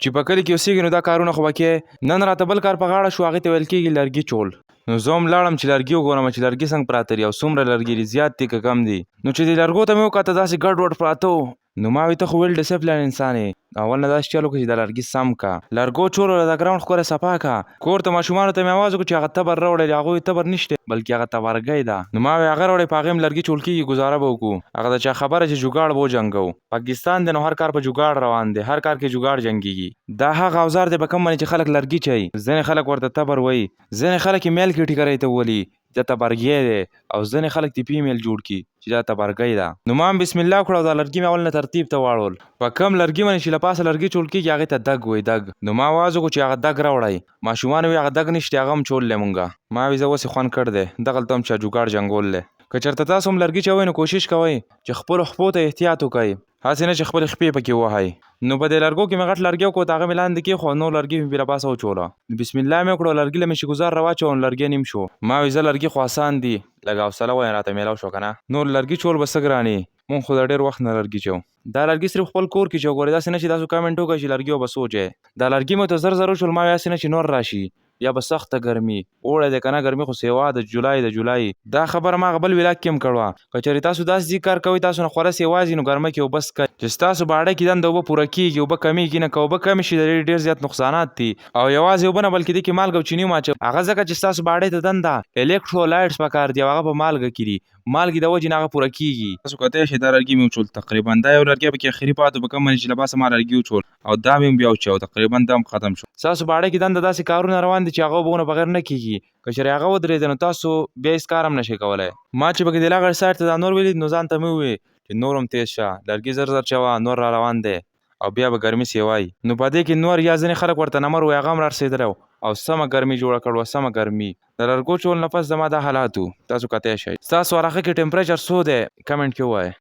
چې په کلي کې اوسېږي نو دا کارونه خو به کې نن راته بل کار په غاړه شو هغې ته ویل کېږي لرګي چول نو زه هم لاړم چې لرګي وګورم چې لرګي څنګه پراته دي او څومره لرګي دي زیات دي که کم دي نو چې دې لرګو ته مې وکاته داسې ګډ وډ پراته وو نو ما وی ته خو ویل ډسپلین انسان یې اول نه داسې چل وکړه چې دا لرګي سم کا لرګو چولو د ګراوند ښکلی صفا کا کور ته ماشومانو ته مې اواز وکړو چې هغه تبر راوړی هغوی تبر نشته بلکې هغه تبرګی ده نو ما وی هغه راوړی په هغې هم لرګي چول کېږي ګزاره به وکړو هغه د چا خبره چې جوګاړ به وجنګو پاکستان دی نو هر کار په جوګاړ روان دی هر کار کې جوګاړ جنګېږي دا هغه اوزار دی په کوم باندې چې خلک لرګي چوي ځینې خلک ورته تبر وایي ځینې خلک یې میل کې ټیکری ته ولي دا تبرګی دی او ځینې خلک د فیمیل جوړ کړي چې دا تبرګی ده نو ما هم بسم الله وکړه او دا لرګي مې اول نه ترتیب ته واړول په کم لرګي باندې چې له پاسه لرګي چول کېږي هغې ته دګ وایي دګ نو ما اواز وکړو چې هغه دګ راوړی ماشومان وایي هغه دګ نشته هغه هم چوللی مونږه ما وایي زه اوس یې خوند کړ دی دغلته هم چا جوګاړ جنګول دی که چېرته تاسو هم لرګي چوئ نو کوشش کوئ چې خپلو خپو ته احتیاط وکئ هسې نه چې خپلې خپې پکې ووهئ نو په دې لرګو کې مې غټ لرګي وکړو هغه مې لاندې کېښود نور لرګي مې بېله پاسه وچوله بسم الله مې وکړو لرګي له مې شګوزار راواچوم لرګي نیم شو ما وایي زه لرګي خو آسان دي لږ حوصله وایه راته میلاو شو که نه نور لرګي چول به څه ګران مونږ خو د ډېر وخت نه لرګي چوو دا لرګي صرف خپل کور کې چوو ګورې داسې نه چې تاسو کمنټ وکړئ چې لرګي به سوچئ دا لرګي مې ته زر زر وچول ما وایي هسې نه چې نور راشي یا به سخته ګرمي اوړی دی که نه ګرمي خو سیوا د جولای دا خبره ما هغه بل ولاک کې هم کړوه که چېرې تاسو داسې ځي کار کوئ تاسو نه خوره سیوا ځي نو ګرمۍ کې اوبه څکئ چې ستاسو په اډه کې دنده اوبه پوره کېږي اوبه کمیږي نه که اوبه کمې شي د ډېر زیات نقصانات دي او یوازې اوبه نه بلکې دې کې مالګه او چیني هم اچوئ هغه ځکه چې ستاسو په اډې ته دنده الکټرولایټس پکار دي او هغه په مالګه کې دي مالګې د وجې نه هغه پوره کېږي تاسو کتلی شئ دا لرګي مې وچول تقریبا دا یو لرګی پکې اخري پاتې په کوم باندې چې له پاسه ما لرګي وچول او دا مې هم بیا وچوه تقریبا دا هم ختم شو ستاسو په اډه کې دنده داسې کارونه روان دي چې هغه اوبو نه بغیر نه کېږي که چېرې هغه ودرېده نو تاسو بیا هېڅ کار هم نشئ کولی ما چې پکې د لاغړ سایډ ته دا نور ولید نو ځان ته مې وویل چې نور هم تېز شه لرګي زر زر چوه نور را روان دی او بیا به ګرمي سیوایي نو په دې کې نور یا ځینې خلک ورته نمر وایي هغه هم رارسېدلی او سمه ګرمي جوړه کړو سمه ګرمي د لرګو چول نه پس زما دا حالات و تاسو کتی شئ ستاسو علاقه کې ټمپریچر څو دی کمنټ کې ووایئ